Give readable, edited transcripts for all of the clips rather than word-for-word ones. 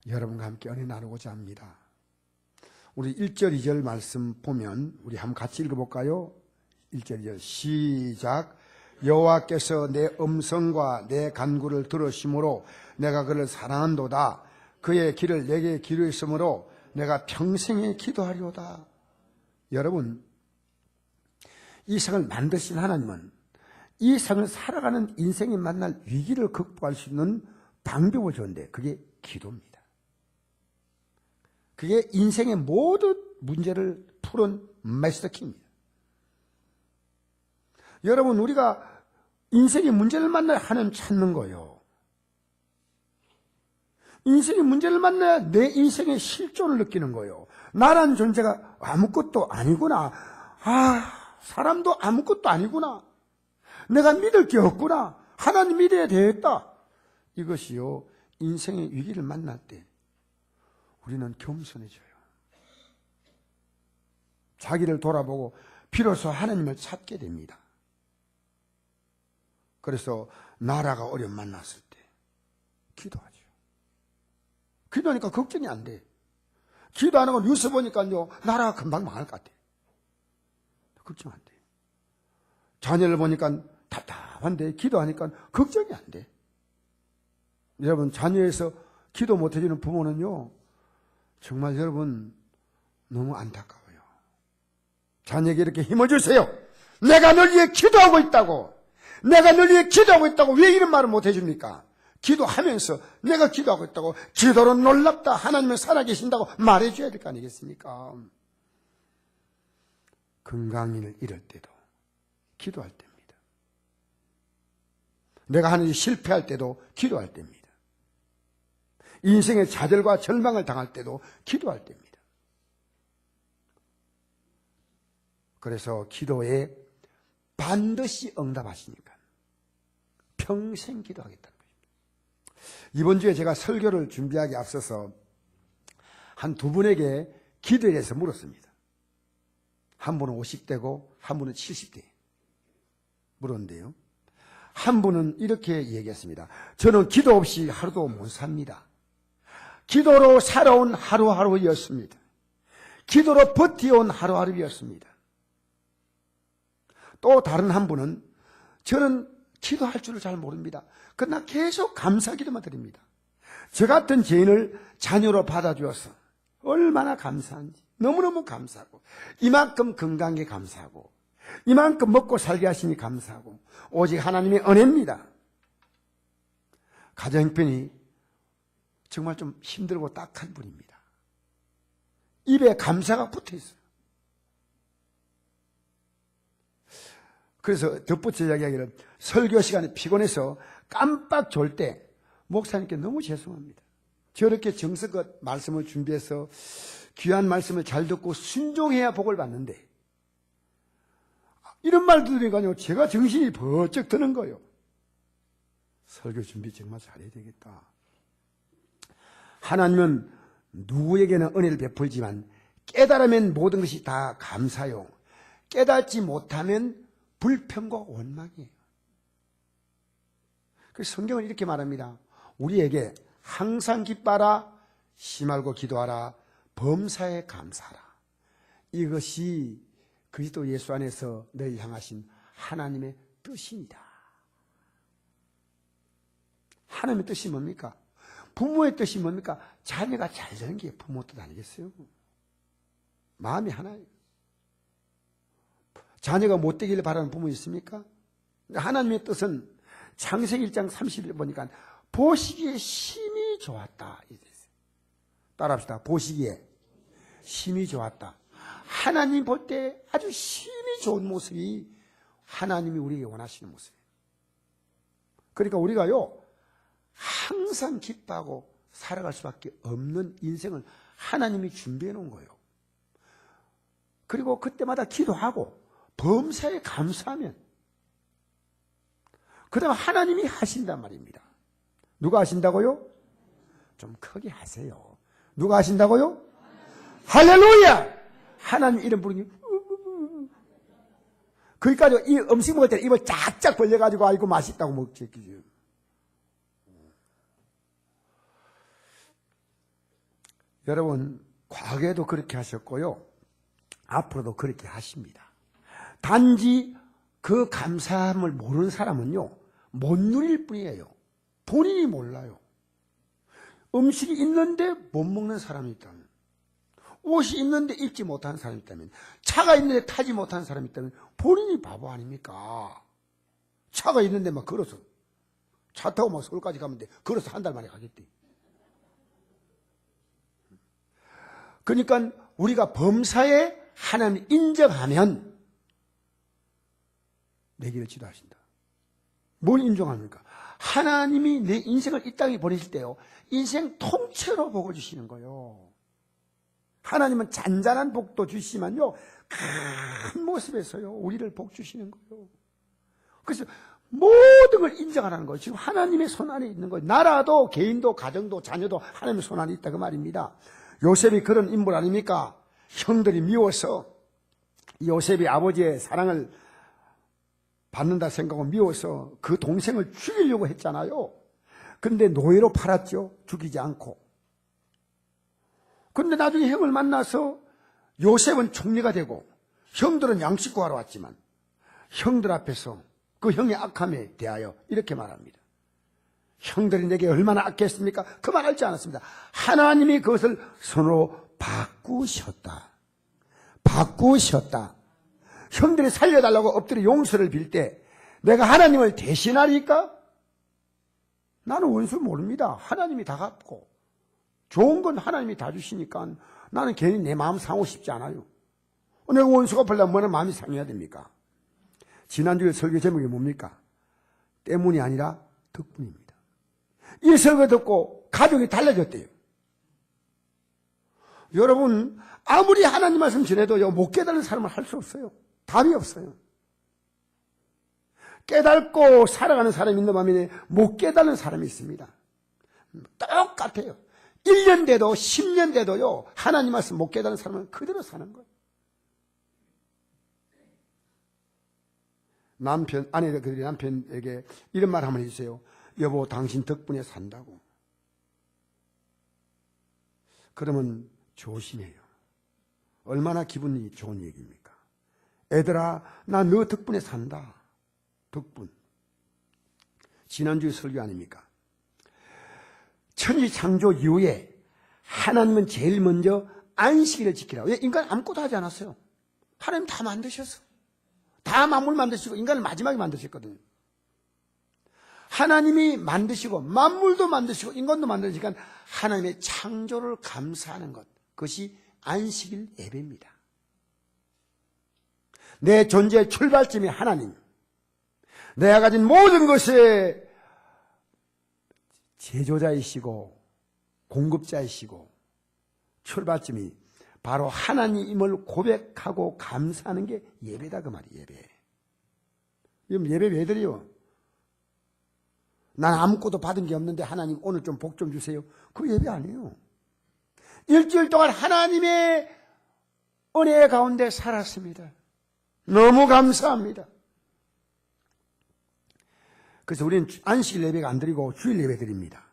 여러분과 함께 은혜 나누고자 합니다. 우리 1절, 2절 말씀 보면 우리 한번 같이 읽어볼까요? 1절, 2절 시작. 여호와께서 내 음성과 내 간구를 들으심으로 내가 그를 사랑한도다. 그의 길을 내게 기르였으므로 내가 평생에 기도하리오다. 여러분, 이 세상을 만드신 하나님은 이 세상을 살아가는 인생이 만날 위기를 극복할 수 있는 방법을 줬는데 그게 기도입니다. 그게 인생의 모든 문제를 푸는 마스터키입니다. 여러분, 우리가 인생의 문제를 만나야 하나님 찾는 거예요. 인생의 문제를 만나야 내 인생의 실존을 느끼는 거예요. 나라는 존재가 아무것도 아니구나. 사람도 아무것도 아니구나. 내가 믿을 게 없구나. 하나님 믿어야 되겠다. 이것이요, 인생의 위기를 만날 때 우리는 겸손해져요. 자기를 돌아보고 비로소 하나님을 찾게 됩니다. 그래서 나라가 어려움 만났을 때 기도하죠. 기도하니까 걱정이 안 돼. 기도 안 하고 뉴스 보니까요, 나라가 금방 망할 것 같아. 걱정 안 돼. 자녀를 보니까 답답한데 기도하니까 걱정이 안 돼. 여러분, 자녀에서 기도 못 해주는 부모는요, 정말 여러분 너무 안타까워요. 자녀에게 이렇게 힘을 주세요. 내가 널 위해 기도하고 있다고. 내가 널 위해 기도하고 있다고. 왜 이런 말을 못 해줍니까? 기도하면서 내가 기도하고 있다고, 기도로 놀랍다, 하나님은 살아계신다고 말해줘야 될 거 아니겠습니까? 건강을 잃을 때도 기도할 때입니다. 내가 하는 일 실패할 때도 기도할 때입니다. 인생의 좌절과 절망을 당할 때도 기도할 때입니다. 그래서 기도에 반드시 응답하시니까 평생 기도하겠다는 것입니다. 이번 주에 제가 설교를 준비하기 앞서서 한 두 분에게 기도에 대해서 물었습니다. 한 분은 50대고 한 분은 70대 물었는데요, 한 분은 이렇게 얘기했습니다. 저는 기도 없이 하루도 못 삽니다. 기도로 살아온 하루하루였습니다. 기도로 버텨온 하루하루였습니다. 또 다른 한 분은 저는 기도할 줄을 잘 모릅니다. 그러나 계속 감사기도만 드립니다. 저 같은 죄인을 자녀로 받아주어서 얼마나 감사한지 너무너무 감사하고, 이만큼 건강에 감사하고, 이만큼 먹고 살게 하시니 감사하고, 오직 하나님의 은혜입니다. 가정 형편이 정말 좀 힘들고 딱한 분입니다. 입에 감사가 붙어 있어요. 그래서 덧붙여 이야기하기를, 설교 시간에 피곤해서 깜빡 졸 때 목사님께 너무 죄송합니다. 저렇게 정성껏 말씀을 준비해서 귀한 말씀을 잘 듣고 순종해야 복을 받는데, 이런 말 들으니까요, 제가 정신이 번쩍 드는 거예요. 설교 준비 정말 잘해야 되겠다. 하나님은 누구에게나 은혜를 베풀지만 깨달으면 모든 것이 다 감사요, 깨닫지 못하면 불평과 원망이에요. 그래서 성경은 이렇게 말합니다. 우리에게 항상 기뻐하라, 심알고 기도하라, 범사에 감사하라. 이것이 그리스도 예수 안에서 너희 향하신 하나님의 뜻입니다. 하나님의 뜻이 뭡니까? 부모의 뜻이 뭡니까? 자녀가 잘 되는 게 부모 뜻 아니겠어요? 마음이 하나예요. 자녀가 못되기를 바라는 부모 있습니까? 하나님의 뜻은 창세기 1장 30일 보니까 보시기에 심히 좋았다. 따라합시다. 보시기에 심히 좋았다. 하나님 볼 때 아주 심히 좋은 모습이 하나님이 우리에게 원하시는 모습이에요. 그러니까 우리가요, 항상 기뻐하고 살아갈 수밖에 없는 인생을 하나님이 준비해 놓은 거예요. 그리고 그때마다 기도하고 범사에 감사하면 그 다음 하나님이 하신단 말입니다. 누가 하신다고요? 좀 크게 하세요. 누가 하신다고요? 할렐루야! 하나님 이름 부르니 거기까지 이 음식 먹을 때 입을 쫙쫙 벌려가지고 아이고 맛있다고 먹지. 여러분, 과거에도 그렇게 하셨고요. 앞으로도 그렇게 하십니다. 단지 그 감사함을 모르는 사람은요, 못 누릴 뿐이에요. 본인이 몰라요. 음식이 있는데 못 먹는 사람이 있다면, 옷이 있는데 입지 못하는 사람이 있다면, 차가 있는데 타지 못하는 사람이 있다면 본인이 바보 아닙니까? 차가 있는데 막 걸어서 차 타고 막 서울까지 가면 돼. 걸어서 한 달 만에 가겠대. 그러니까 우리가 범사에 하나님을 인정하면 내 길을 지도하신다. 뭘 인정합니까? 하나님이 내 인생을 이 땅에 보내실 때요, 인생 통째로 복을 주시는 거예요. 하나님은 잔잔한 복도 주시지만요, 큰 모습에서요, 우리를 복 주시는 거예요. 그래서 모든 걸 인정하라는 거예요. 지금 하나님의 손 안에 있는 거예요. 나라도, 개인도, 가정도, 자녀도 하나님의 손 안에 있다 그 말입니다. 요셉이 그런 인물 아닙니까? 형들이 미워서, 요셉이 아버지의 사랑을 받는다 생각하고 미워서 그 동생을 죽이려고 했잖아요. 근데 노예로 팔았죠. 죽이지 않고. 근데 나중에 형을 만나서 요셉은 총리가 되고 형들은 양식 구하러 왔지만 형들 앞에서 그 형의 악함에 대하여 이렇게 말합니다. 형들이 내게 얼마나 악했습니까? 그만 알지 않았습니다. 하나님이 그것을 손으로 바꾸셨다. 바꾸셨다. 형들이 살려달라고 엎드려 용서를 빌 때 내가 하나님을 대신하리까? 나는 원수 모릅니다. 하나님이 다 갚고 좋은 건 하나님이 다 주시니까 나는 괜히 내 마음 상하고 싶지 않아요. 내가 원수가 벌려면 뭐는 마음이 상해야 됩니까? 지난주에 설교 제목이 뭡니까? 때문이 아니라 덕분입니다. 이 설교 듣고 가족이 달라졌대요. 여러분, 아무리 하나님 말씀 전해도요, 못 깨달은 사람은 할 수 없어요. 답이 없어요. 깨닫고 살아가는 사람이 있는 반면에 못 깨닫는 사람이 있습니다. 똑같아요. 1년 돼도 10년 돼도요, 하나님 말씀 못 깨닫는 사람은 그대로 사는 거예요. 아내가 남편에게 이런 말 한번 해주세요. 여보, 당신 덕분에 산다고. 그러면 조심해요. 얼마나 기분이 좋은 얘기입니까? 애들아, 나 너 덕분에 산다. 덕분. 지난주에 설교 아닙니까? 천지 창조 이후에 하나님은 제일 먼저 안식일을 지키라고. 왜? 인간 아무것도 하지 않았어요. 하나님 다 만드셨어. 다 만물 만드시고 인간을 마지막에 만드셨거든요. 하나님이 만드시고 만물도 만드시고 인간도 만드시니까 하나님의 창조를 감사하는 것, 그것이 안식일 예배입니다. 내 존재의 출발점이 하나님, 내가 가진 모든 것의 제조자이시고 공급자이시고 출발점이 바로 하나님을 고백하고 감사하는 게 예배다 그 말이에요. 예배. 예배 왜 드려요? 난 아무것도 받은 게 없는데 하나님 오늘 좀 복 좀 주세요. 그 예배 아니에요. 일주일 동안 하나님의 은혜 가운데 살았습니다. 너무 감사합니다. 그래서 우리는 안식일 예배가 안 드리고 주일 예배 드립니다.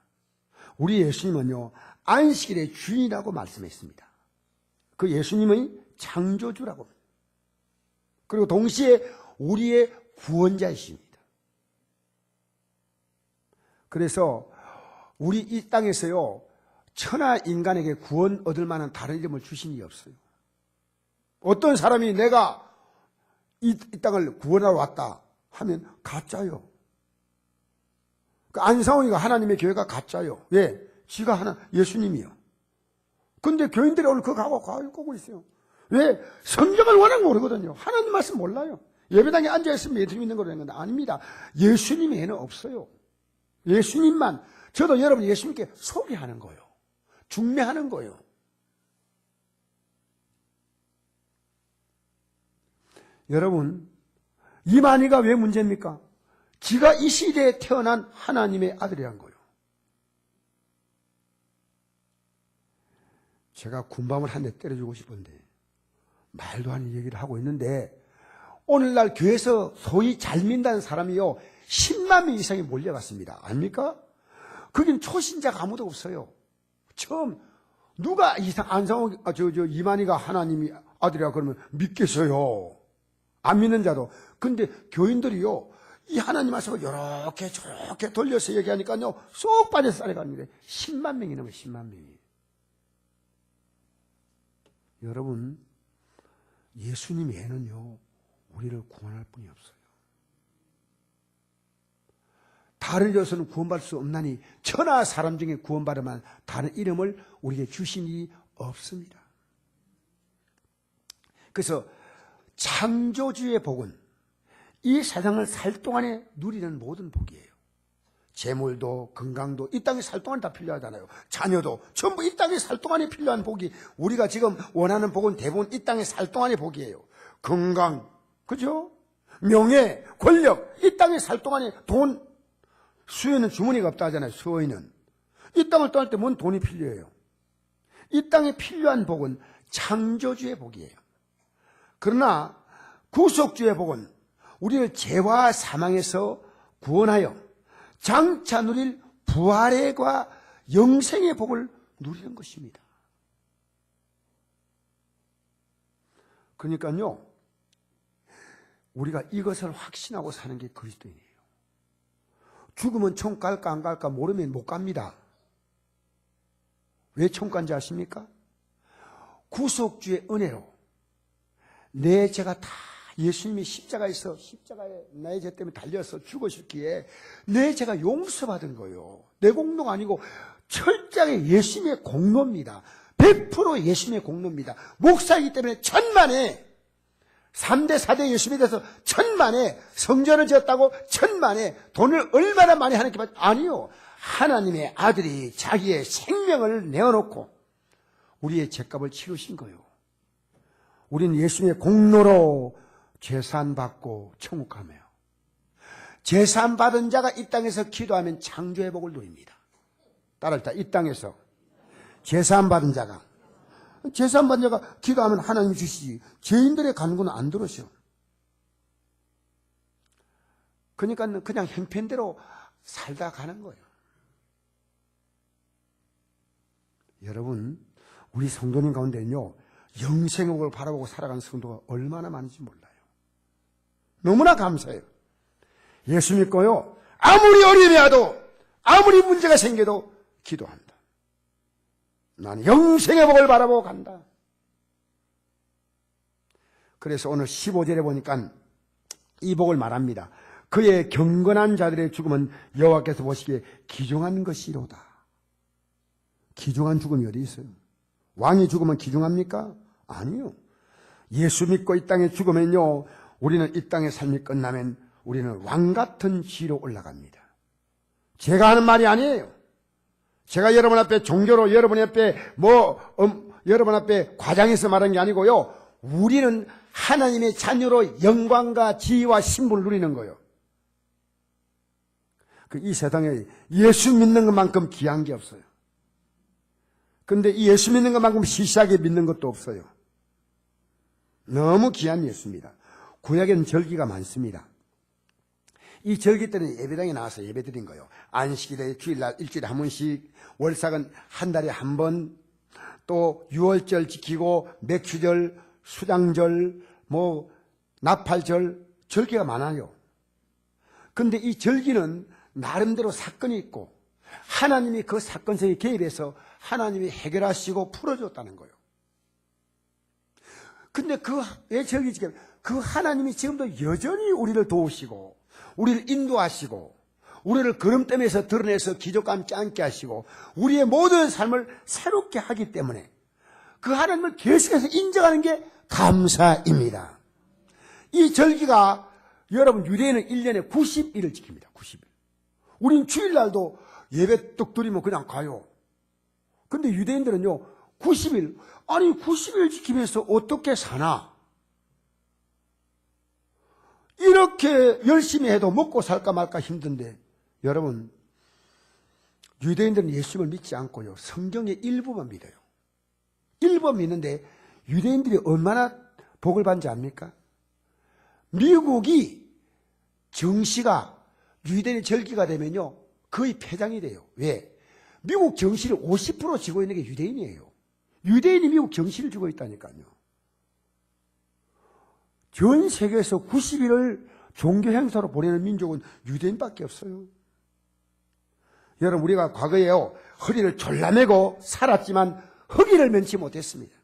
우리 예수님은요, 안식일의 주인이라고 말씀했습니다. 그 예수님의 창조주라고. 그리고 동시에 우리의 구원자이십니다. 그래서 우리 이 땅에서요, 천하 인간에게 구원 얻을 만한 다른 이름을 주신 이 없어요. 어떤 사람이 내가 이 땅을 구원하러 왔다 하면 가짜요. 그 안상홍이가 하나님의 교회가 가짜요. 왜? 지가 하나 예수님이요. 근데 교인들이 오늘 그거 가고 있어요. 왜? 성경을 워낙 모르거든요. 하나님 말씀 몰라요. 예배당에 앉아있으면 예수님 있는 거라는 건데 아닙니다. 예수님 외에는 없어요. 예수님만. 저도 여러분 예수님께 소개하는 거예요. 중매하는 거예요. 여러분, 이만희가 왜 문제입니까? 지가 이 시대에 태어난 하나님의 아들이란 거예요. 제가 군밤을 한 대 때려주고 싶은데 말도 안 되는 얘기를 하고 있는데 오늘날 교회에서 소위 잘 민다는 사람이요 10만 명 이상이 몰려갔습니다. 아닙니까? 거긴 초신자가 아무도 없어요. 처음 누가 안상호, 이만희가 하나님이 아들이라 그러면 믿겠어요. 안 믿는 자도. 근데 교인들이요, 이 하나님 말씀을 이렇게 저렇게 돌려서 얘기하니까요, 쏙 빠져서 살아갑니다. 10만 명이 넘어요, 10만 명이. 여러분, 예수님 외에는요, 우리를 구원할 분이 없어요. 다른 이로서는 구원받을 수 없나니 천하 사람 중에 구원받으면 다른 이름을 우리에게 주신 이 없습니다. 그래서 창조주의 복은 이 세상을 살 동안에 누리는 모든 복이에요. 재물도 건강도 이 땅에 살 동안에 다 필요하잖아요. 자녀도 전부 이 땅에 살 동안에 필요한 복이, 우리가 지금 원하는 복은 대부분 이 땅에 살 동안의 복이에요. 건강, 그죠? 명예, 권력, 이 땅에 살 동안에 돈, 수요는 주머니가 없다 하잖아요. 수요는 이 땅을 떠날 때 뭔 돈이 필요해요. 이 땅에 필요한 복은 창조주의 복이에요. 그러나 구속주의 복은 우리를 죄와 사망에서 구원하여 장차 누릴 부활과 영생의 복을 누리는 것입니다. 그러니까요, 우리가 이것을 확신하고 사는 게 그리스도인이에요. 죽으면 총 갈까 안 갈까 모르면 못 갑니다. 왜 총 간지 아십니까? 구속주의 은혜로 내 죄가 다 예수님이 십자가에서 십자가에 나의 죄 때문에 달려서 죽으셨기에 내 죄가 용서받은 거예요. 내 공로가 아니고 철저하게 예수님의 공로입니다. 100% 예수님의 공로입니다. 목사이기 때문에 천만에 3대 4대 예수님에 대해서 천만에 성전을 지었다고 천만에 돈을 얼마나 많이 하는 게 아니요. 하나님의 아들이 자기의 생명을 내어놓고 우리의 죄값을 치르신 거예요. 우리는 예수님의 공로로 제사받고 천국하며, 제사받은 자가 이 땅에서 기도하면 창조의 복을 누립니다. 따라합시다. 이 땅에서 제사받은 자가, 제사받은 자가 기도하면 하나님이 주시지, 죄인들의 간구는 안 들으셔. 그러니까 그냥 형편대로 살다 가는 거예요. 여러분, 우리 성도님 가운데는요, 영생의 복을 바라보고 살아가는 성도가 얼마나 많은지 몰라요. 너무나 감사해요. 예수 믿고요, 아무리 어려움이 와도, 아무리 문제가 생겨도 기도한다. 나는 영생의 복을 바라보고 간다. 그래서 오늘 15절에 보니까 이 복을 말합니다. 그의 경건한 자들의 죽음은 여호와께서 보시기에 귀중한 것이로다. 귀중한 죽음이 어디 있어요? 왕이 죽으면 귀중합니까? 아니요. 예수 믿고 이 땅에 죽으면요, 우리는 이 땅의 삶이 끝나면 우리는 왕 같은 지로 올라갑니다. 제가 하는 말이 아니에요. 제가 여러분 앞에 종교로 여러분 앞에 여러분 앞에 과장해서 말한 게 아니고요. 우리는 하나님의 자녀로 영광과 지위와 신분을 누리는 거예요. 이 세상에 예수 믿는 것만큼 귀한 게 없어요. 근데 이 예수 믿는 것만큼 시시하게 믿는 것도 없어요. 너무 귀한 예수입니다. 구약에는 절기가 많습니다. 이 절기 때는 예배당에 나와서 예배 드린 거예요. 안식일에 주일날 일주일에 한 번씩, 월삭은 한 달에 한 번, 또 유월절 지키고 맥주절, 수장절, 나팔절, 절기가 많아요. 근데 이 절기는 나름대로 사건이 있고 하나님이 그 사건 속에 개입해서 하나님이 해결하시고 풀어줬다는 거예요. 근데 왜 절기 지켜요? 그 하나님이 지금도 여전히 우리를 도우시고 우리를 인도하시고 우리를 걸음댐에서 드러내서 기적과 함께 앉게 하시고 우리의 모든 삶을 새롭게 하기 때문에 그 하나님을 계속해서 인정하는 게 감사입니다. 이 절기가 여러분 유대인은 1년에 90일을 지킵니다. 90일. 우린 주일날도 예배 떡 드리면 그냥 가요. 근데 유대인들은요 90일, 아니 90일 지키면서 어떻게 사나? 이렇게 열심히 해도 먹고 살까 말까 힘든데, 여러분, 유대인들은 예수님을 믿지 않고요, 성경의 일부만 믿어요. 일부만 믿는데 유대인들이 얼마나 복을 받는지 압니까? 미국이 정시가 유대인의 절기가 되면요 거의 폐장이 돼요. 왜? 미국 정시를 50% 지고 있는 게 유대인이에요. 유대인이 미국 경시를 주고 있다니까요. 전 세계에서 90일을 종교 행사로 보내는 민족은 유대인밖에 없어요. 여러분, 우리가 과거에요, 허리를 졸라매고 살았지만 허기를 면치 못했습니다.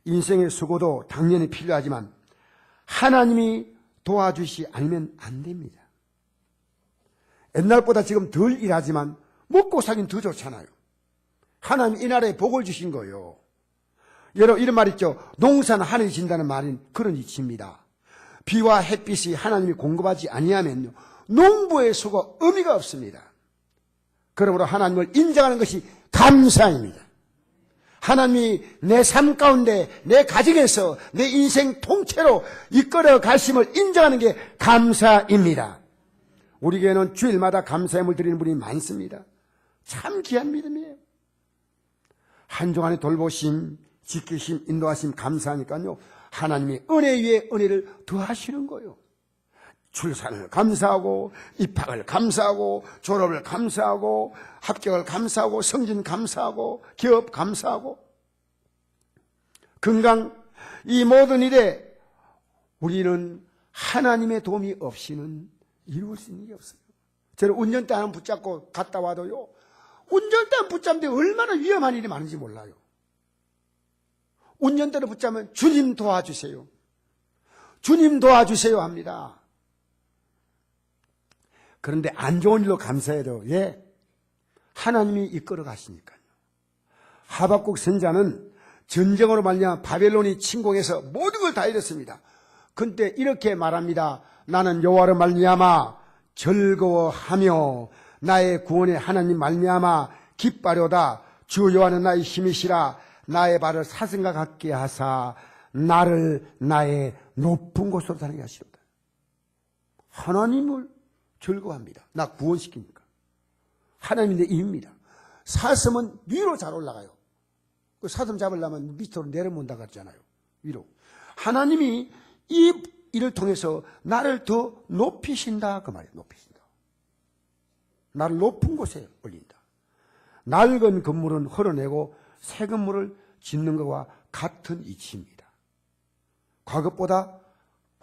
인생의 수고도 당연히 필요하지만 하나님이 도와주시 않으면 안 됩니다. 옛날보다 지금 덜 일하지만 먹고 살긴 더 좋잖아요. 하나님 이 나라에 복을 주신 거예요. 여러분, 이런 말 있죠. 농사는 하늘이 진다는 말인 그런 이치입니다. 비와 햇빛이 하나님이 공급하지 아니하면요, 농부의 수고 의미가 없습니다. 그러므로 하나님을 인정하는 것이 감사입니다. 하나님이 내 삶 가운데, 내 가정에서, 내 인생 통째로 이끌어 가심을 인정하는 게 감사입니다. 우리 교회는 주일마다 감사함을 드리는 분이 많습니다. 참 귀한 믿음이에요. 한 주간의 돌보심, 지키심, 인도하심 감사하니까요, 하나님이 은혜 위에 은혜를 더하시는 거예요. 출산을 감사하고, 입학을 감사하고, 졸업을 감사하고, 합격을 감사하고, 성진 감사하고, 기업 감사하고, 건강, 이 모든 일에 우리는 하나님의 도움이 없이는 이룰 수 있는 게 없어요. 저는 운전대 하나 붙잡고 갔다 와도요, 운전대 붙잡는데 얼마나 위험한 일이 많은지 몰라요. 운전대를 붙잡으면 주님 도와주세요, 주님 도와주세요 합니다. 그런데 안 좋은 일로 감사해도 하나님이 이끌어 가시니까요. 하박국 선지자는 전쟁으로 말미암아 바벨론이 침공해서 모든 걸 다 잃었습니다. 그때 이렇게 말합니다. 나는 여호와로 말미암아 즐거워하며 나의 구원의 하나님 말미암아 기뻐하려다. 주 여호와는 나의 힘이시라. 나의 발을 사슴과 같게 하사 나를 나의 높은 곳으로 다니게 하시옵다. 하나님을 즐거워합니다. 나 구원시키니까. 하나님이 내 힘입니다. 사슴은 위로 잘 올라가요. 그 사슴 잡으려면 밑으로 내려온다 그랬잖아요. 위로. 하나님이 이 일을 통해서 나를 더 높이신다 그 말이에요. 높이신다. 나를 높은 곳에 올린다. 낡은 건물은 헐어내고 새 건물을 짓는 것과 같은 이치입니다. 과거보다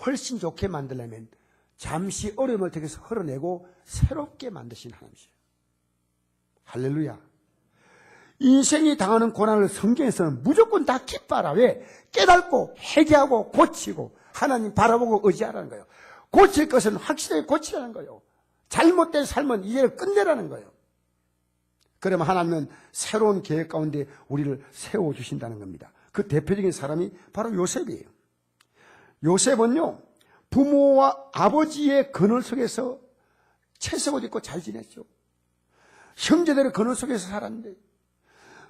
훨씬 좋게 만들려면 잠시 어려움을 통해서 헐어내고 새롭게 만드신 하나님이시죠. 할렐루야. 인생이 당하는 고난을 성경에서는 무조건 다 기뻐하라. 왜? 깨닫고 회개하고 고치고 하나님 바라보고 의지하라는 거예요. 고칠 것은 확실하게 고치라는 거예요. 잘못된 삶은 이제는 끝내라는 거예요. 그러면 하나님은 새로운 계획 가운데 우리를 세워주신다는 겁니다. 그 대표적인 사람이 바로 요셉이에요. 요셉은요, 부모와 아버지의 그늘 속에서 채색옷 입고 잘 지냈죠. 형제들의 그늘 속에서 살았는데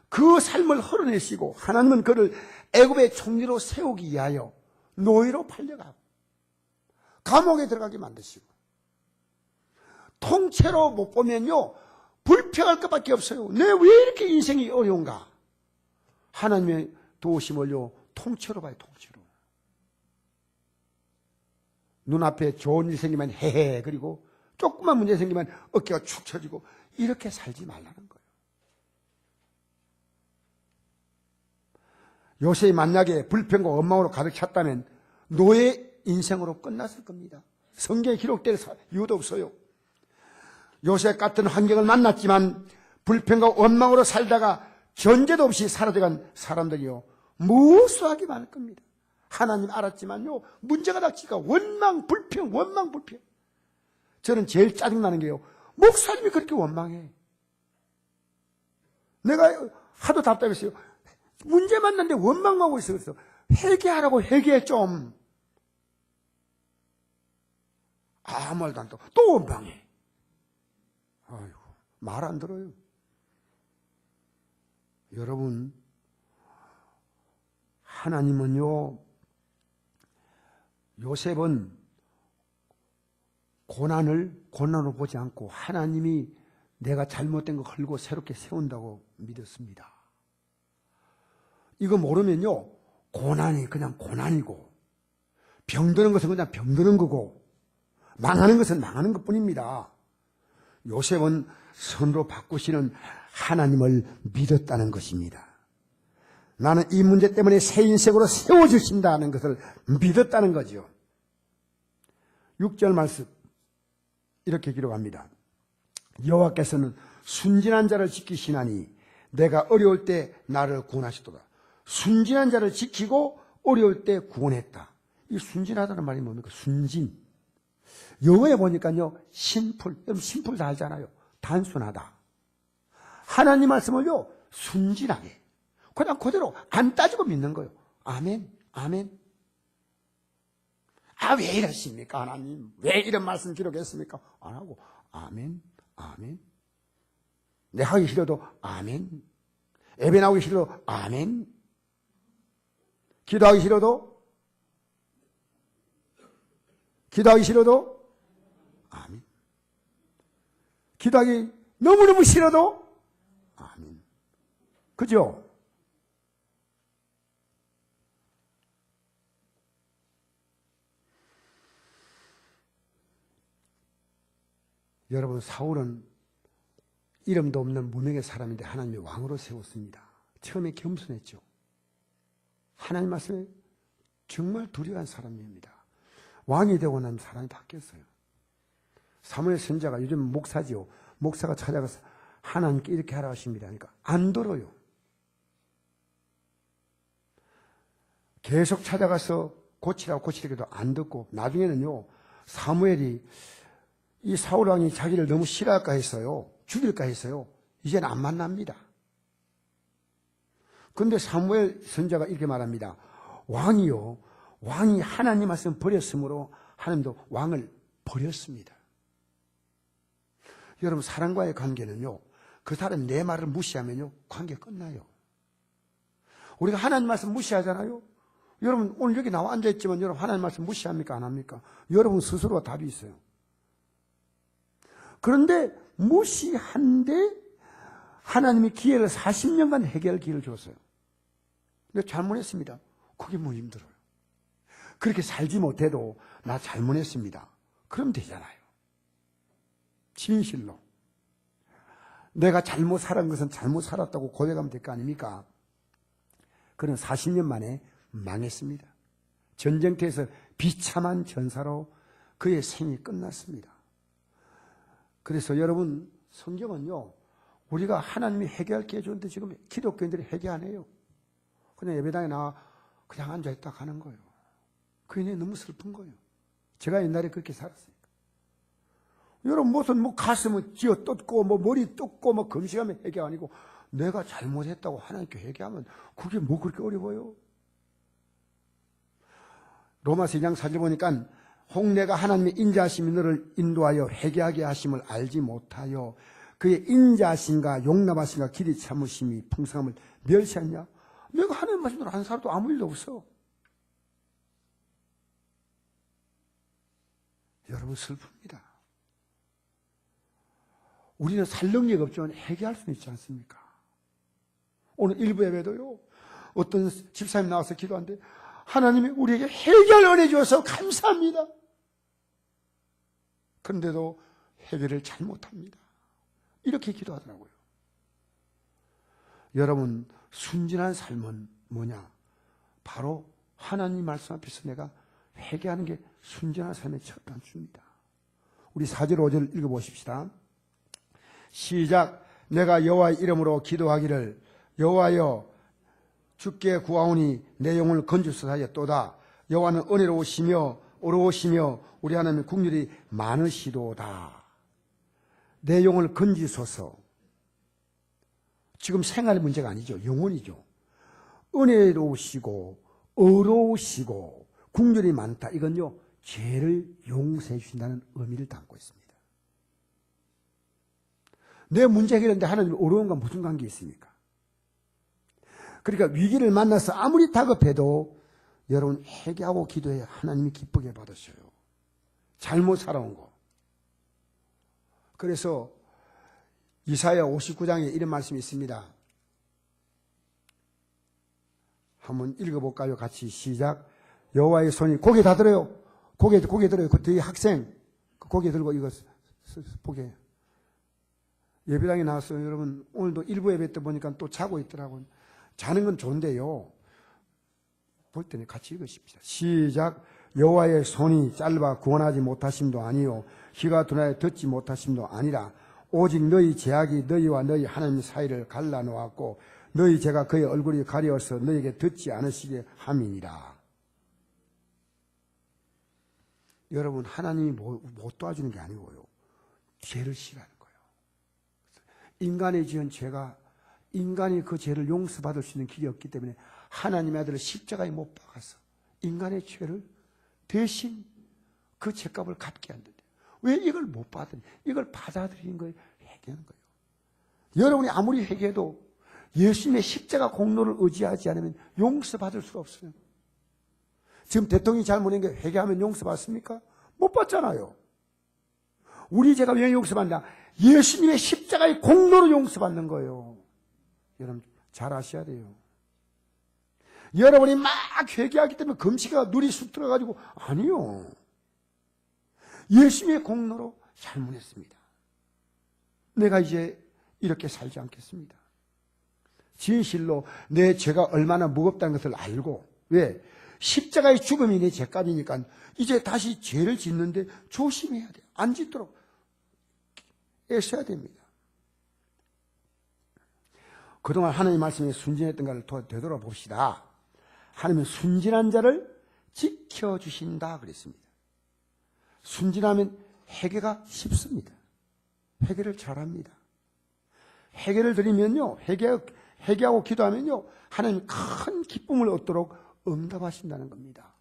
그 삶을 헐어내시고 하나님은 그를 애굽의 총리로 세우기 위하여 노예로 팔려가고 감옥에 들어가게 만드시고, 통째로 못 보면요 불평할 것밖에 없어요. 내 왜 이렇게 인생이 어려운가? 하나님의 도우심을요 통째로 봐요. 통째로. 눈앞에 좋은 일 생기면 헤헤, 그리고 조그만 문제 생기면 어깨가 축 처지고, 이렇게 살지 말라는 거예요. 요셉이 만약에 불평과 원망으로 가득 찼다면 노예 인생으로 끝났을 겁니다. 성경에 기록될 이유도 없어요. 요셉 같은 환경을 만났지만 불평과 원망으로 살다가 전제도 없이 사라져간 사람들이요 무수하게 많을 겁니다. 하나님 알았지만요 문제가 닥치니까 원망, 불평, 원망, 불평. 저는 제일 짜증나는 게요, 목사님이 그렇게 원망해. 내가 하도 답답했어요. 문제 만났는데 원망만 하고 있어. 그래서 회개하라고. 회개해 좀. 아무 말도 안 하고 또 원망해. 아이고, 말 안 들어요. 여러분, 하나님은요, 요셉은 고난으로 보지 않고 하나님이 내가 잘못된 거 헐고 새롭게 세운다고 믿었습니다. 이거 모르면요 고난이 그냥 고난이고, 병드는 것은 그냥 병드는 거고, 망하는 것은 망하는 것뿐입니다. 요셉은 선으로 바꾸시는 하나님을 믿었다는 것입니다. 나는 이 문제 때문에 새 인생으로 세워주신다는 것을 믿었다는 거죠. 6절 말씀 이렇게 기록합니다. 여호와께서는 순진한 자를 지키시나니 내가 어려울 때 나를 구원하시도다. 순진한 자를 지키고 어려울 때 구원했다. 이 순진하다는 말이 뭡니까? 순진. 영어에 보니까요, 심플. 여러분 심플 다 알잖아요. 단순하다. 하나님 말씀을요, 순진하게. 그냥 그대로 안 따지고 믿는 거예요. 아멘, 아멘. 아, 왜 이러십니까, 하나님? 왜 이런 말씀 기록했습니까? 안 하고, 아멘, 아멘. 내 하기 싫어도, 아멘. 예배 나오기 싫어도, 아멘. 기도하기 싫어도, 아멘. 기도하기 너무너무 싫어도, 아멘. 그죠? 여러분, 사울은 이름도 없는 무명의 사람인데 하나님이 왕으로 세웠습니다. 처음에 겸손했죠. 하나님 말씀에 정말 두려워한 사람입니다. 왕이 되고 나면 사람이 바뀌었어요. 사무엘 선지자가 요즘 목사지요. 목사가 찾아가서 하나님께 이렇게 하라 하십니다. 그러니까 안 들어요. 계속 찾아가서 고치라고 고치려고 해도 안 듣고, 나중에는요, 사무엘이 이 사울왕이 자기를 너무 싫어할까 했어요. 죽일까 했어요. 이제는 안 만납니다. 그런데 사무엘 선지자가 이렇게 말합니다. 왕이 하나님 말씀 버렸으므로 하나님도 왕을 버렸습니다. 여러분, 사람과의 관계는요, 그 사람이 내 말을 무시하면요, 관계 끝나요. 우리가 하나님 말씀 무시하잖아요. 여러분, 오늘 여기 나와 앉아있지만 여러분 하나님 말씀 무시합니까? 안 합니까? 여러분 스스로가 답이 있어요. 그런데 무시한데 하나님이 기회를 40년간 해결할 기회를 줬어요. 근데 잘못했습니다. 그게 뭐 힘들어요. 그렇게 살지 못해도 나 잘못했습니다. 그럼 되잖아요. 진실로. 내가 잘못 살은 것은 잘못 살았다고 고백하면 될 거 아닙니까? 그는 40년 만에 망했습니다. 전쟁터에서 비참한 전사로 그의 생이 끝났습니다. 그래서 여러분, 성경은요, 우리가 하나님이 회개할 기회 줬는데 지금 기독교인들이 회개 안 해요. 그냥 예배당에 나와 그냥 앉아있다 가는 거예요. 그게 너무 슬픈 거예요. 제가 옛날에 그렇게 살았으니까. 여러분, 무슨 가슴을 쥐어 뜯고 머리 뜯고 금식하면 회개 아니고, 내가 잘못했다고 하나님께 회개하면 그게 뭐 그렇게 어려워요? 로마서 2장 4절 보니까 홍내가 하나님의 인자하심이 너를 인도하여 회개하게 하심을 알지 못하여 그의 인자하심과 용납하심과 길이 참으심이 풍성함을 멸시하냐? 내가 하나님 말씀대로 안 살아도 아무 일도 없어. 여러분, 슬픕니다. 우리는 살 능력이 없지만 회개할 수는 있지 않습니까? 오늘 일부 예배도요, 어떤 집사님 나와서 기도하는데 하나님이 우리에게 회개할 은혜 주셔서 감사합니다. 그런데도 회개를 잘못합니다. 이렇게 기도하더라고요. 여러분, 순진한 삶은 뭐냐? 바로 하나님 말씀 앞에서 내가 회개하는 게 순진한 삶의 첫 단추입니다. 우리 4절 5절 읽어보십시다. 시작. 내가 여호와의 이름으로 기도하기를 여호와여 주께 구하오니 내 영혼을 건지소서 하였도다. 여호와는 은혜로우시며 어려우시며 우리 하나님의 국률이 많으시도다. 내 영혼을 건지소서. 지금 생활의 문제가 아니죠. 영혼이죠. 은혜로우시고 어려우시고 국률이 많다. 이건요, 죄를 용서해 주신다는 의미를 담고 있습니다. 내 문제 해결하는데 하나님이 어려움과 무슨 관계 있습니까? 그러니까 위기를 만나서 아무리 다급해도 여러분 회개하고 기도해야 하나님이 기쁘게 받으셔요. 잘못 살아온 거. 그래서 이사야 59장에 이런 말씀이 있습니다. 한번 읽어볼까요? 같이 시작. 여호와의 손이 고개 다 들어요. 고개 들어요. 그 뒤에 학생 고개 들고 이거 보게. 예배당에 나왔어요. 여러분, 오늘도 일부 예배 때 보니까 또 자고 있더라고요. 자는 건 좋은데요. 볼 때는 같이 읽으십시다. 시작. 여호와의 손이 짧아 구원하지 못하심도 아니요 혀가 둔하여 듣지 못하심도 아니라 오직 너희 죄악이 너희와 너희 하나님 사이를 갈라놓았고 너희 죄가 그의 얼굴이 가려워서 너희에게 듣지 않으시게 함이니라. 여러분, 하나님이 못 도와주는 게 아니고요, 죄를 싫어하는 거예요. 인간이 지은 죄가 인간이 그 죄를 용서받을 수 있는 길이 없기 때문에 하나님의 아들을 십자가에 못 박아서 인간의 죄를 대신 그 죄값을 갚게 한다는데 왜 이걸 못 받으니? 이걸 받아들이는 거예요. 회개하는 거예요. 여러분이 아무리 회개해도 예수님의 십자가 공로를 의지하지 않으면 용서받을 수가 없어요. 지금 대통령이 잘못한 게 회개하면 용서받습니까? 못 받잖아요. 우리 죄가 왜 용서받냐? 예수님의 십자가의 공로로 용서받는 거예요. 여러분 잘 아셔야 돼요. 여러분이 막 회개하기 때문에 금시가 눈이 쑥 들어가지고 아니요. 예수님의 공로로 잘못했습니다. 내가 이제 이렇게 살지 않겠습니다. 진실로 내 죄가 얼마나 무겁다는 것을 알고 왜? 십자가의 죽음이 내 죄값이니까 이제 다시 죄를 짓는데 조심해야 돼요. 안 짓도록 애써야 됩니다. 그동안 하나님 말씀에 순진했던 것을 되돌아봅시다. 하나님은 순진한 자를 지켜주신다 그랬습니다. 순진하면 회개가 쉽습니다. 회개를 잘합니다. 회개를 드리면요, 회개하고 기도하면요, 하나님 큰 기쁨을 얻도록 응답하신다는 겁니다.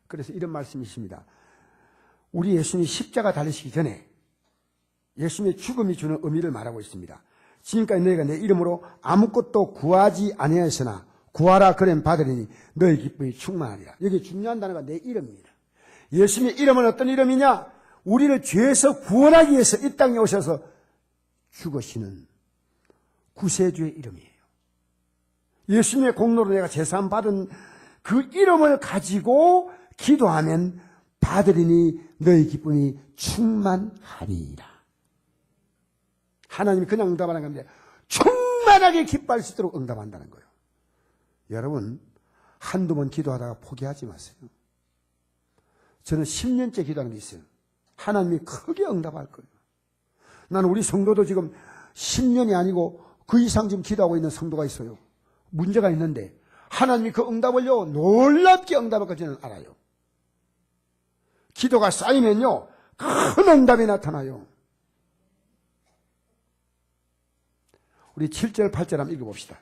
그래서 이런 말씀이 있습니다. 우리 예수님이 십자가 달리시기 전에 예수님의 죽음이 주는 의미를 말하고 있습니다. 지금까지 너희가 내 이름으로 아무것도 구하지 아니하였으나 구하라 그럼 받으리니 너희 기쁨이 충만하리라. 여기 중요한 단어가 내 이름입니다. 예수님의 이름은 어떤 이름이냐? 우리를 죄에서 구원하기 위해서 이 땅에 오셔서 죽으시는 구세주의 이름이에요. 예수님의 공로로 내가 제사함 받은 그 이름을 가지고 기도하면 받으리니 너희 기쁨이 충만하리라. 하나님이 그냥 응답하는 겁니다. 충만하게 기뻐할 수 있도록 응답한다는 거예요. 여러분, 한두 번 기도하다가 포기하지 마세요. 저는 10년째 기도하는 게 있어요. 하나님이 크게 응답할 거예요. 나는 우리 성도도 지금 10년이 아니고 그 이상 지금 기도하고 있는 성도가 있어요. 문제가 있는데 하나님이 그 응답을요 놀랍게 응답할 것을 알아요. 기도가 쌓이면요 큰 응답이 나타나요. 우리 7절 8절 한번 읽어봅시다.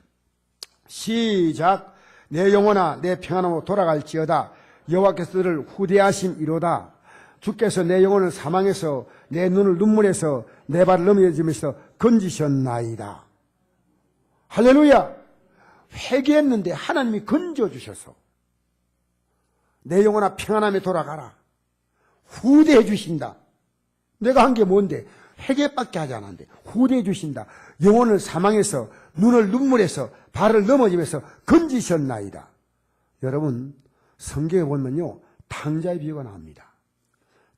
시작. 내 영혼아 내 평안으로 돌아갈지어다. 여호와께서 너를 후대하심이로다. 주께서 내 영혼을 사망해서 내 눈을 눈물에서 내 발을 넘어지면서 건지셨나이다. 할렐루야. 회개했는데 하나님이 건져주셔서 내 영혼아 평안함에 돌아가라. 후대해 주신다. 내가 한 게 뭔데? 회개밖에 하지 않았는데 후대해 주신다. 영혼을 사망해서 눈을 눈물에서 발을 넘어지면서 건지셨나이다. 여러분 성경에 보면요 탕자의 비유가 나옵니다.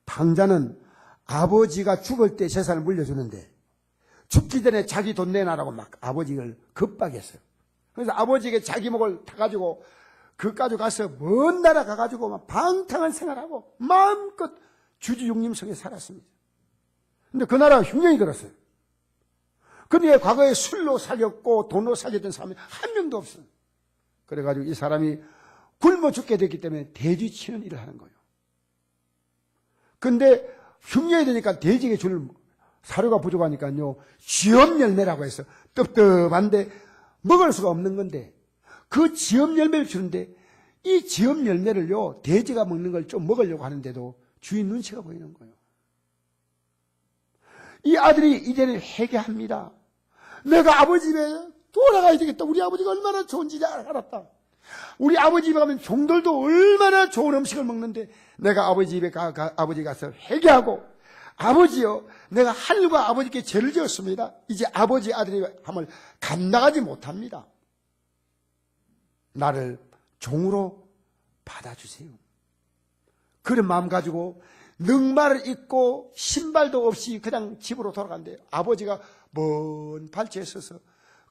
탕자는 아버지가 죽을 때 재산을 물려주는데 죽기 전에 자기 돈 내놔라고 막 아버지를 급박했어요. 그래서 아버지에게 자기 목을 타가지고 그까지 가서 먼 나라 가가지고 막 방탕한 생활하고 마음껏 주지육림성에 살았습니다. 근데 그 나라가 흉년이 들었어요. 근데 과거에 술로 사귀었고 돈으로 사귀었던 사람이 한 명도 없어요. 그래가지고 이 사람이 굶어 죽게 됐기 때문에 돼지치는 일을 하는 거예요. 근데 흉년이 되니까 돼지에게 줄 사료가 부족하니까요 쥐엄 열매라고 해서 떡떡한데 먹을 수가 없는 건데 그 쥐엄 열매를 주는데 이 쥐엄 열매를요 돼지가 먹는 걸 좀 먹으려고 하는데도 주인 눈치가 보이는 거예요. 이 아들이 이제는 회개합니다. 내가 아버지 집에 돌아가야 되겠다. 우리 아버지가 얼마나 좋은지 알았다. 우리 아버지 집에 가면 종들도 얼마나 좋은 음식을 먹는데 내가 아버지 집에 아버지 가서 회개하고 아버지요 내가 하늘과 아버지께 죄를 지었습니다. 이제 아버지 아들이 함을 감당하지 못합니다. 나를 종으로 받아주세요. 그런 마음 가지고 능마를 입고 신발도 없이 그냥 집으로 돌아간대요. 아버지가 먼 발치에 서서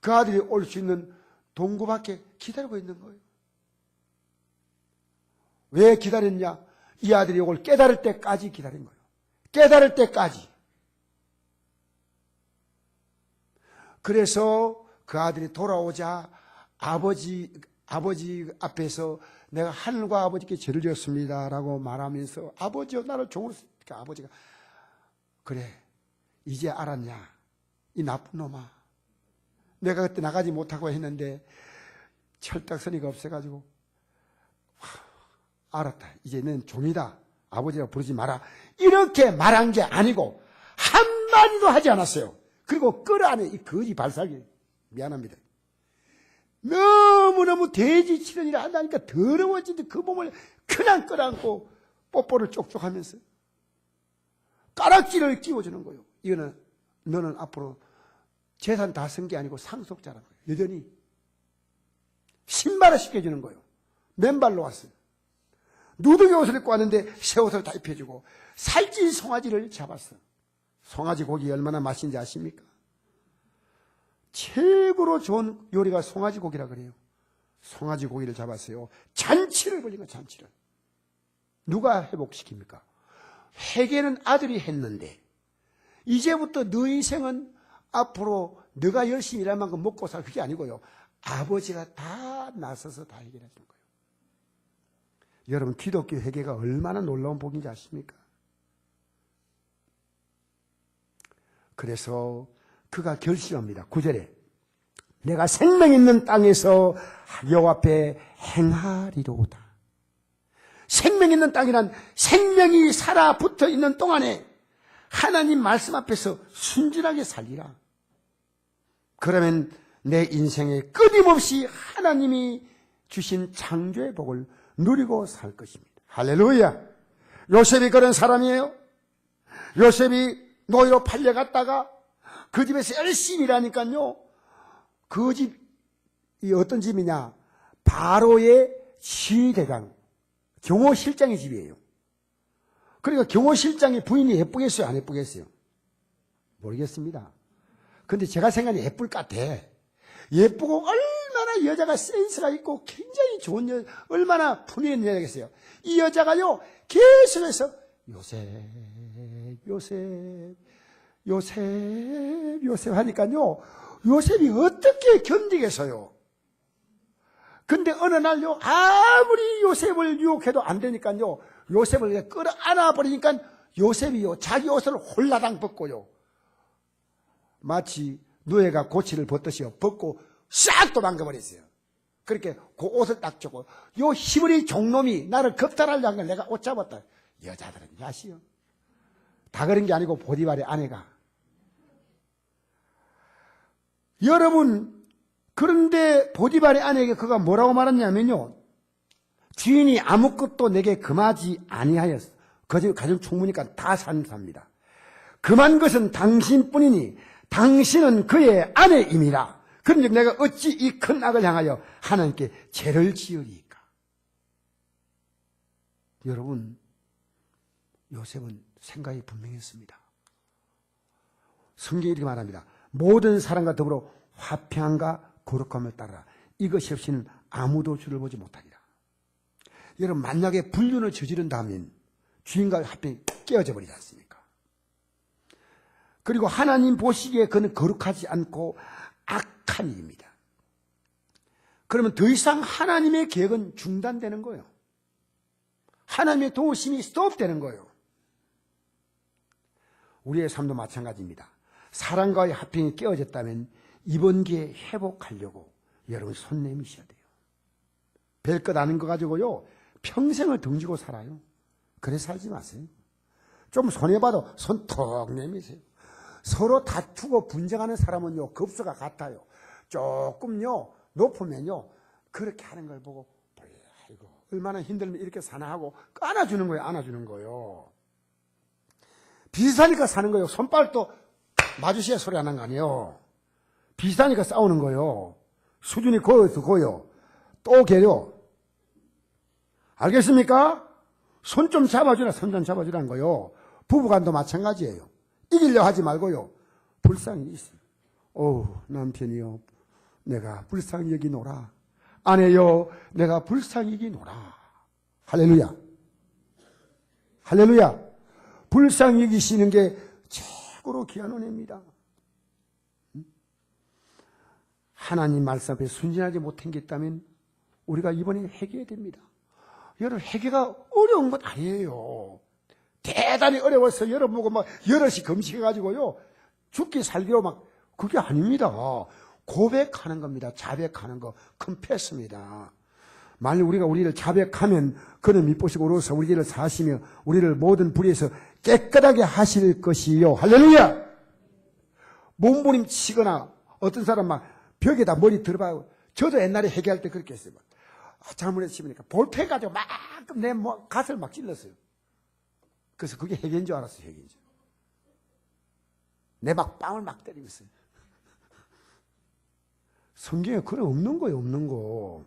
그 아들이 올 수 있는 동구 밖에 기다리고 있는 거예요. 왜 기다렸냐? 이 아들이 이걸 깨달을 때까지 기다린 거예요. 깨달을 때까지. 그래서 그 아들이 돌아오자 아버지 앞에서 내가 하늘과 아버지께 죄를 지었습니다 라고 말하면서 아버지여 나를 종으로 쓰니까 아버지가 그래 이제 알았냐 이 나쁜 놈아 내가 그때 나가지 못하고 했는데 철딱서니가 없어가지고 알았다 이제는 종이다 아버지라고 부르지 마라 이렇게 말한 게 아니고 한마디도 하지 않았어요. 그리고 끌어안에 이 거지 발사기 미안합니다. 너무너무 돼지 치료를 한다니까 더러워지는데 그 몸을 그냥 끌어안고 뽀뽀를 쪽쪽 하면서 까락지를 끼워주는 거예요. 이거는 너는 앞으로 재산 다 쓴 게 아니고 상속자라는 거예요. 여전히 신발을 신겨주는 거예요. 맨발로 왔어요. 누더기 옷을 입고 왔는데 새 옷을 다 입혀주고 살찐 송아지를 잡았어. 송아지 고기 얼마나 맛있는지 아십니까? 최고로 좋은 요리가 송아지 고기라 그래요. 송아지 고기를 잡았어요. 잔치를 벌린 거예요. 잔치를. 누가 회복시킵니까? 회개는 아들이 했는데 이제부터 너 인생은 앞으로 네가 열심히 일할 만큼 먹고 살 그게 아니고요. 아버지가 다 나서서 다 해결해 주는 거예요. 여러분 기독교 회개가 얼마나 놀라운 복인지 아십니까? 그래서 그가 결심합니다. 9절에 내가 생명 있는 땅에서 여호와 앞에 행하리로다. 생명 있는 땅이란 생명이 살아 붙어 있는 동안에 하나님 말씀 앞에서 순진하게 살리라. 그러면 내 인생에 끊임없이 하나님이 주신 창조의 복을 누리고 살 것입니다. 할렐루야. 요셉이 그런 사람이에요. 요셉이 노예로 팔려갔다가 그 집에서 열심히 일하니까요. 그 집이 어떤 집이냐? 바로의 시대장, 경호실장의 집이에요. 그러니까 경호실장의 부인이 예쁘겠어요? 안 예쁘겠어요? 모르겠습니다. 근데 제가 생각하니 예쁠 것 같아. 예쁘고 얼마나 여자가 센스가 있고 굉장히 좋은 얼마나 품위있는 여자겠어요. 이 여자가요 계속해서 요셉 하니까요 요셉이 어떻게 견디겠어요. 근데 어느 날요 아무리 요셉을 유혹해도 안 되니까요 요셉을 그냥 끌어안아 버리니까 요셉이요 자기 옷을 홀라당 벗고요 마치 누에가 고치를 벗듯이요 벗고 싹 도망가버렸어요. 그렇게 그 옷을 딱 주고 요 히브리 종놈이 나를 겁탈하려는 걸 내가 옷 잡았다. 여자들은 야시요. 다 그런 게 아니고 보디발의 아내가. 여러분 그런데 보디발의 아내에게 그가 뭐라고 말했냐면요 주인이 아무것도 내게 금하지 아니하였어. 가정 충무니까 다 삽니다. 금한 것은 당신뿐이니 당신은 그의 아내임이라. 그런즉 내가 어찌 이 큰 악을 향하여 하나님께 죄를 지으리까. 여러분 요셉은 생각이 분명했습니다. 성경이 이렇게 말합니다. 모든 사람과 더불어 화평함과 거룩함을 따르라. 이것이 없이는 아무도 주를 보지 못하리라. 여러분 만약에 불륜을 저지른다면 주인과 화평이 깨어져 버리지 않습니까? 그리고 하나님 보시기에 그는 거룩하지 않고 악한 일입니다. 그러면 더 이상 하나님의 계획은 중단되는 거예요. 하나님의 도우심이 스톱되는 거예요. 우리의 삶도 마찬가지입니다. 사랑과의 화평이 깨어졌다면 이번 기회에 회복하려고 여러분 손 내미셔야 돼요. 별 것 아닌 거 가지고요 평생을 등지고 살아요. 그래 살지 마세요. 좀 손해봐도 손 턱 내미세요. 서로 다투고 분쟁하는 사람은요 급수가 같아요. 조금요 높으면요 그렇게 하는 걸 보고 아이고 얼마나 힘들면 이렇게 사나 하고 안아주는 거예요. 안아주는 거예요. 비슷하니까 사는 거예요. 손발도 마주시야 소리 안 하는 거 아니에요. 비슷하니까 싸우는 거예요. 수준이 고여서 고여 또 개려. 알겠습니까? 손 좀 잡아주라. 손 좀 잡아주라는 거예요. 부부간도 마찬가지예요. 이기려 하지 말고요. 불쌍히 있어요. 남편이요. 내가 불쌍히 여기노라. 아내여 내가 불쌍히 여기노라. 할렐루야. 할렐루야. 불쌍히 여기시는 게 최고로 귀한 은혜입니다. 하나님 말씀 앞에 순진하지 못한 게 있다면 우리가 이번에 회개해야 됩니다. 여러분, 회개가 어려운 것 아니에요. 대단히 어려워서 여러분 보고 막 여럿이 금식해가지고요 죽기 살기로 막, 그게 아닙니다. 고백하는 겁니다. 자백하는 거, 컨페스입니다. 만일 우리가 우리를 자백하면 그는 미쁘시고 오로서 우리를 사시며 우리를 모든 불의에서 깨끗하게 하실 것이요. 할렐루야. 몸부림 치거나 어떤 사람 막 벽에다 머리 들어봐요. 저도 옛날에 회개할 때 그렇게 했어요. 잘못해서 씹으니까 볼펜 가지고 막 내 가슴을 막 찔렀어요. 그래서 그게 회개인 줄 알았어요. 회개인 줄. 내 막 뺨을 막 때리고 있어요. 성경에 그래 없는 거예요. 없는 거.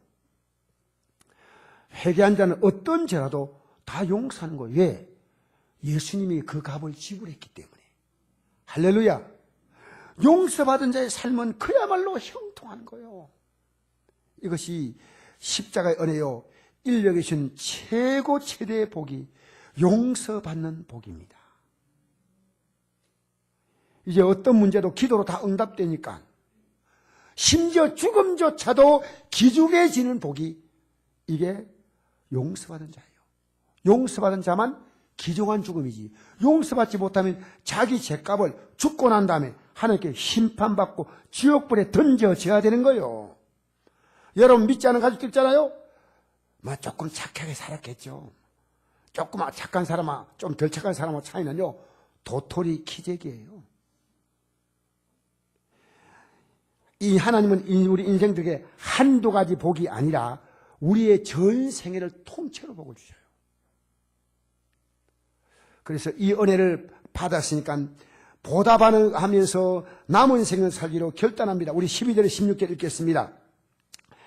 회개한 자는 어떤 죄라도 다 용서하는 거예요. 왜? 예수님이 그 값을 지불했기 때문에. 할렐루야. 용서받은 자의 삶은 그야말로 형통한 거예요. 이것이 십자가의 은혜요. 인류에 계신 최고 최대의 복이 용서받는 복입니다. 이제 어떤 문제도 기도로 다 응답되니까 심지어 죽음조차도 기중해지는 복이 이게 용서받은 자예요. 용서받은 자만 기중한 죽음이지. 용서받지 못하면 자기 죄값을 죽고 난 다음에 하나님께 심판받고 지옥불에 던져져야 되는 거예요. 여러분 믿지 않은 가족들 있잖아요. 뭐 조금 착하게 살았겠죠. 조금 착한 사람아 좀 덜 착한 사람하고 차이는요 도토리 키재기예요. 이 하나님은 우리 인생들에게 한두 가지 복이 아니라 우리의 전 생애를 통째로 복을 주셔요. 그래서 이 은혜를 받았으니까 보답하면서 남은 생을 살기로 결단합니다. 우리 12절 16절 읽겠습니다.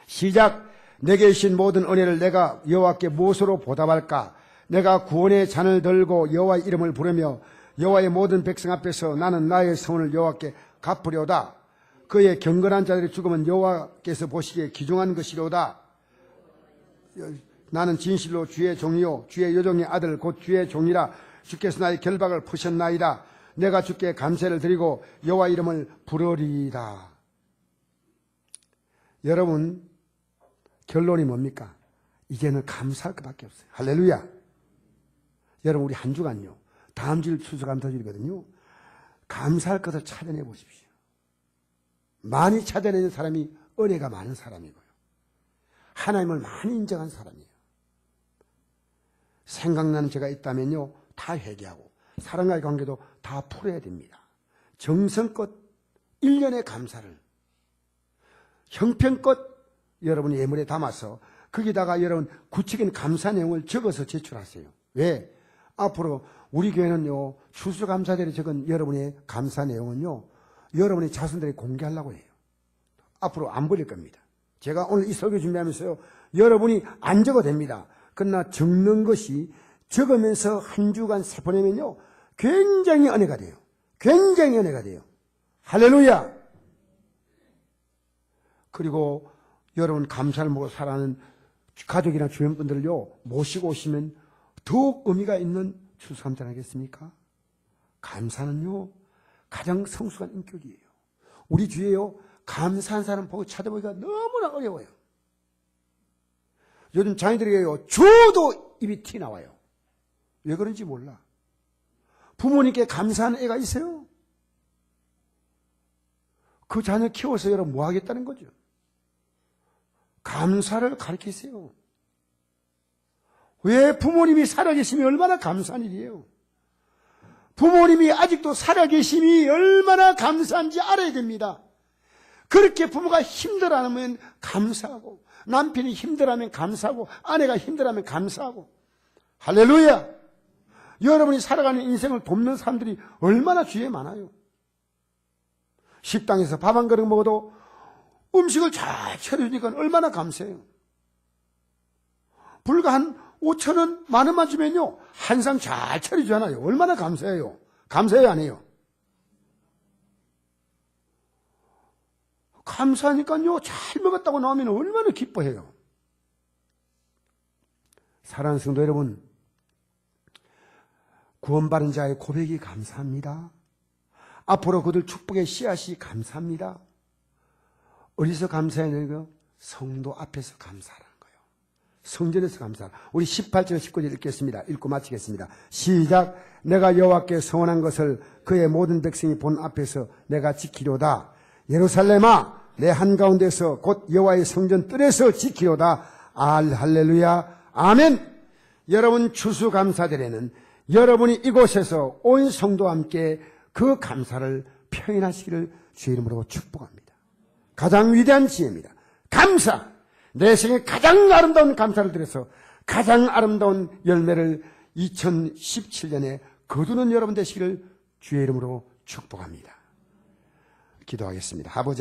시작. 내게 주신 모든 은혜를 내가 여호와께 무엇으로 보답할까? 내가 구원의 잔을 들고 여호와의 이름을 부르며 여호와의 모든 백성 앞에서 나는 나의 선을 여호와께 갚으려다. 그의 경건한 자들의 죽음은 여호와께서 보시기에 귀중한 것이로다. 나는 진실로 주의 종이요 주의 여종의 아들 곧 주의 종이라. 주께서 나의 결박을 푸셨나이다. 내가 주께 감사를 드리고 여호와 이름을 부르리이다. 여러분 결론이 뭡니까? 이제는 감사할 것밖에 없어요. 할렐루야. 여러분 우리 한 주간요 다음 주일 추수감사주일이거든요. 감사할 것을 찾아내 보십시오. 많이 찾아내는 사람이 은혜가 많은 사람이고요. 하나님을 많이 인정한 사람이에요. 생각나는 죄가 있다면요 다 회개하고 사랑과의 관계도 다 풀어야 됩니다. 정성껏 1년의 감사를 형편껏 여러분이 예물에 담아서 거기다가 여러분 구체적인 감사 내용을 적어서 제출하세요. 왜? 앞으로 우리 교회는요 추수감사절에 적은 여러분의 감사 내용은요 여러분의 자손들이 공개하려고 해요. 앞으로 안 버릴 겁니다. 제가 오늘 이 설교 준비하면서요 여러분이 안 적어도 됩니다. 그러나 적는 것이 적으면서 한 주간 세포내면요 굉장히 은혜가 돼요. 굉장히 은혜가 돼요. 할렐루야. 그리고 여러분 감사를 먹고 살아가는 가족이나 주변 분들을요 모시고 오시면 더욱 의미가 있는 추수감사 하겠습니까? 감사는요 가장 성숙한 인격이에요. 우리 주위에요 감사한 사람 보고 찾아보기가 너무나 어려워요. 요즘 자녀들에게요 줘도 입이 티 나와요. 왜 그런지 몰라. 부모님께 감사하는 애가 있어요? 그 자녀 키워서 여러분 뭐 하겠다는 거죠? 감사를 가르치세요. 왜 부모님이 살아계심이 얼마나 감사한 일이에요. 부모님이 아직도 살아계심이 얼마나 감사한지 알아야 됩니다. 그렇게 부모가 힘들어하면 감사하고 남편이 힘들어하면 감사하고 아내가 힘들어하면 감사하고 할렐루야. 여러분이 살아가는 인생을 돕는 사람들이 얼마나 주위에 많아요. 식당에서 밥 한 그릇 먹어도 음식을 잘 차려주니까 얼마나 감사해요. 불과 한 5,000원, 10,000원만 주면요 한 상 잘 차려주잖아요. 얼마나 감사해요. 감사해요 안 해요? 감사하니까요, 잘 먹었다고 나오면 얼마나 기뻐해요. 사랑하는 성도 여러분, 구원받은 자의 고백이 감사합니다. 앞으로 그들 축복의 씨앗이 감사합니다. 어디서 감사해야 되는가요? 성도 앞에서 감사하라는 거예요. 성전에서 감사하라. 우리 18절 19절 읽겠습니다. 읽고 마치겠습니다. 시작. 내가 여호와께 성원한 것을 그의 모든 백성이 본 앞에서 내가 지키려다. 예루살렘아, 내 한가운데서 곧 여호와의 성전 뜰에서 지키려다. 할렐루야. 아멘. 여러분 추수감사절에는 여러분이 이곳에서 온 성도와 함께 그 감사를 표현하시기를 주의 이름으로 축복합니다. 가장 위대한 지혜입니다. 감사! 내 생에 가장 아름다운 감사를 드려서 가장 아름다운 열매를 2017년에 거두는 여러분 되시기를 주의 이름으로 축복합니다. 기도하겠습니다. 아버지